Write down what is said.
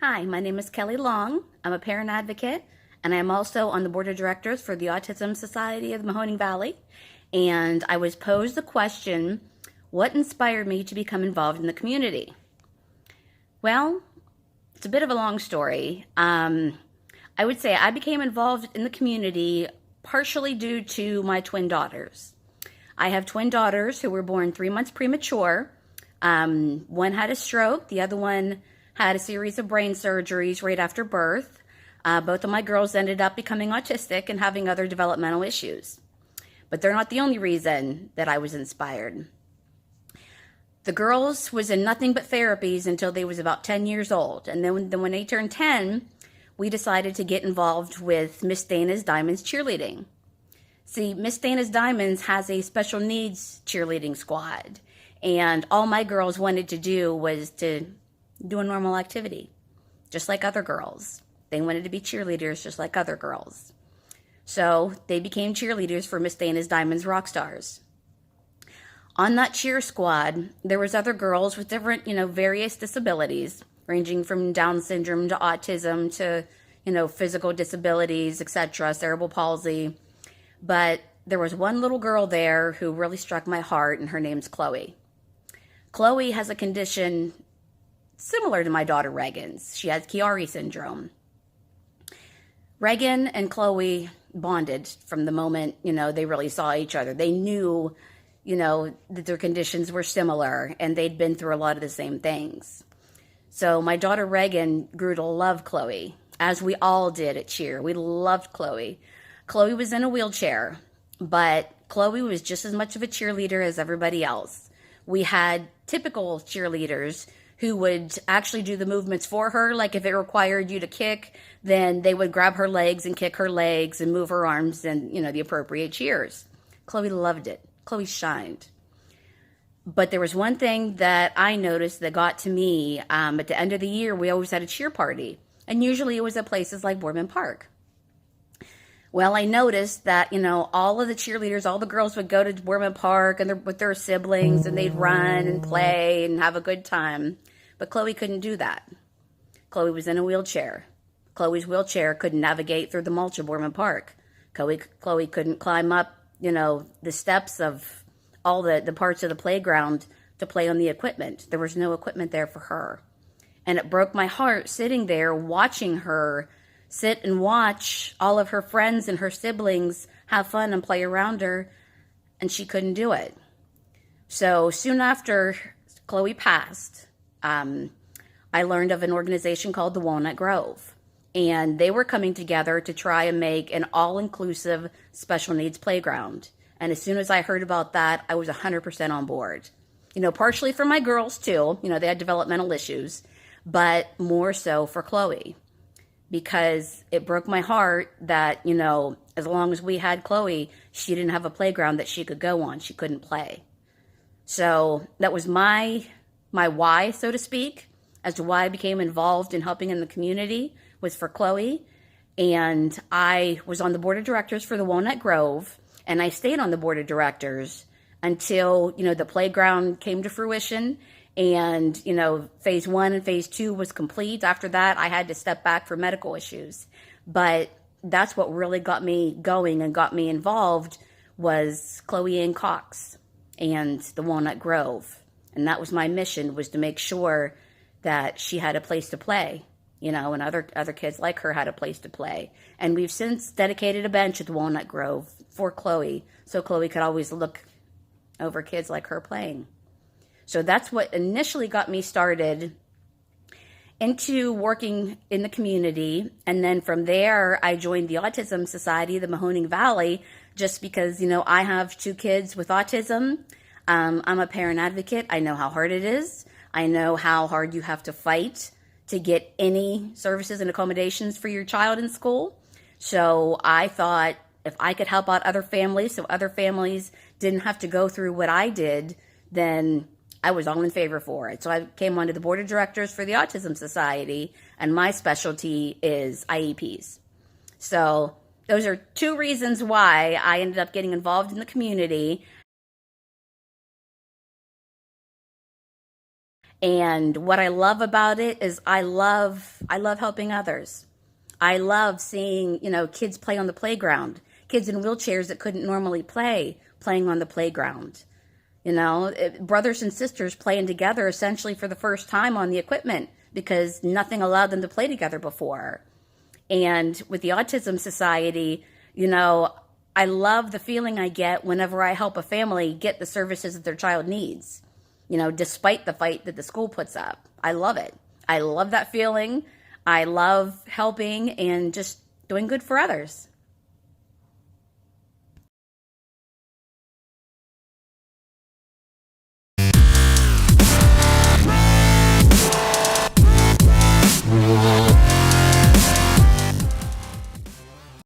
Hi, my name is Kelly Long. I'm a parent advocate, and I'm also on the board of directors for the Autism Society of the Mahoning Valley. And I was posed the question, what inspired me to become involved in the community? Well, it's a bit of a long story. I would say I became involved in the community partially due to my twin daughters. I have twin daughters who were born 3 months premature. One had a stroke, the other one had a series of brain surgeries right after birth. Both of my girls ended up becoming autistic and having other developmental issues. But they're not the only reason that I was inspired. The girls was in nothing but therapies until they was about 10 years old. And then when they turned 10, we decided to get involved with Miss Dana's Diamonds cheerleading. See, Miss Dana's Diamonds has a special needs cheerleading squad. And all my girls wanted to do was to do a normal activity, just like other girls. They wanted to be cheerleaders just like other girls. So they became cheerleaders for Miss Dana's Diamonds Rock Stars. On that cheer squad, there was other girls with different, various disabilities, ranging from Down syndrome to autism to, physical disabilities, etc., cerebral palsy. But there was one little girl there who really struck my heart, and her name's Chloe. Chloe has a condition similar to my daughter Reagan's. She has Chiari syndrome. Reagan and Chloe bonded from the moment, they really saw each other. They knew, that their conditions were similar and they'd been through a lot of the same things. So my daughter Reagan grew to love Chloe, as we all did at cheer. We loved Chloe. Chloe was in a wheelchair, but Chloe was just as much of a cheerleader as everybody else. We had typical cheerleaders who would actually do the movements for her. Like if it required you to kick, then they would grab her legs and kick her legs and move her arms and, the appropriate cheers. Chloe loved it. Chloe shined. But there was one thing that I noticed that got to me. At the end of the year, we always had a cheer party. And usually it was at places like Boardman Park. Well, I noticed that, all of the cheerleaders, all the girls would go to Boardman Park and with their siblings, and they'd run and play and have a good time. But Chloe couldn't do that. Chloe was in a wheelchair. Chloe's wheelchair couldn't navigate through the mulch of Boardman Park. Chloe couldn't climb up, the steps of all the parts of the playground to play on the equipment. There was no equipment there for her. And it broke my heart sitting there watching her sit and watch all of her friends and her siblings have fun and play around her, and she couldn't do it. So soon after Chloe passed, I learned of an organization called the Walnut Grove, and they were coming together to try and make an all-inclusive special needs playground. And as soon as I heard about that, I was 100% on board. Partially for my girls too, they had developmental issues, but more so for Chloe. Because it broke my heart that, as long as we had Chloe, she didn't have a playground that she could go on. She couldn't play. So that was my why, so to speak, as to why I became involved in helping in the community, was for Chloe. And I was on the board of directors for the Walnut Grove, and I stayed on the board of directors until, the playground came to fruition. And, phase 1 and phase 2 was complete. After that, I had to step back for medical issues. But that's what really got me going and got me involved, was Chloe Ann Cox and the Walnut Grove. And that was my mission, was to make sure that she had a place to play, and other kids like her had a place to play. And we've since dedicated a bench at the Walnut Grove for Chloe, so Chloe could always look over kids like her playing. So that's what initially got me started into working in the community. And then from there, I joined the Autism Society of the Mahoning Valley, just because, I have 2 kids with autism. I'm a parent advocate. I know how hard it is. I know how hard you have to fight to get any services and accommodations for your child in school. So I thought if I could help out other families so other families didn't have to go through what I did, then I was all in favor for it. So I came onto the board of directors for the Autism Society, and my specialty is IEPs. So those are 2 reasons why I ended up getting involved in the community. And what I love about it is I love helping others. I love seeing, kids play on the playground, kids in wheelchairs that couldn't normally play, playing on the playground. Brothers and sisters playing together essentially for the first time on the equipment because nothing allowed them to play together before. And with the Autism Society, I love the feeling I get whenever I help a family get the services that their child needs, despite the fight that the school puts up. I love it. I love that feeling. I love helping and just doing good for others.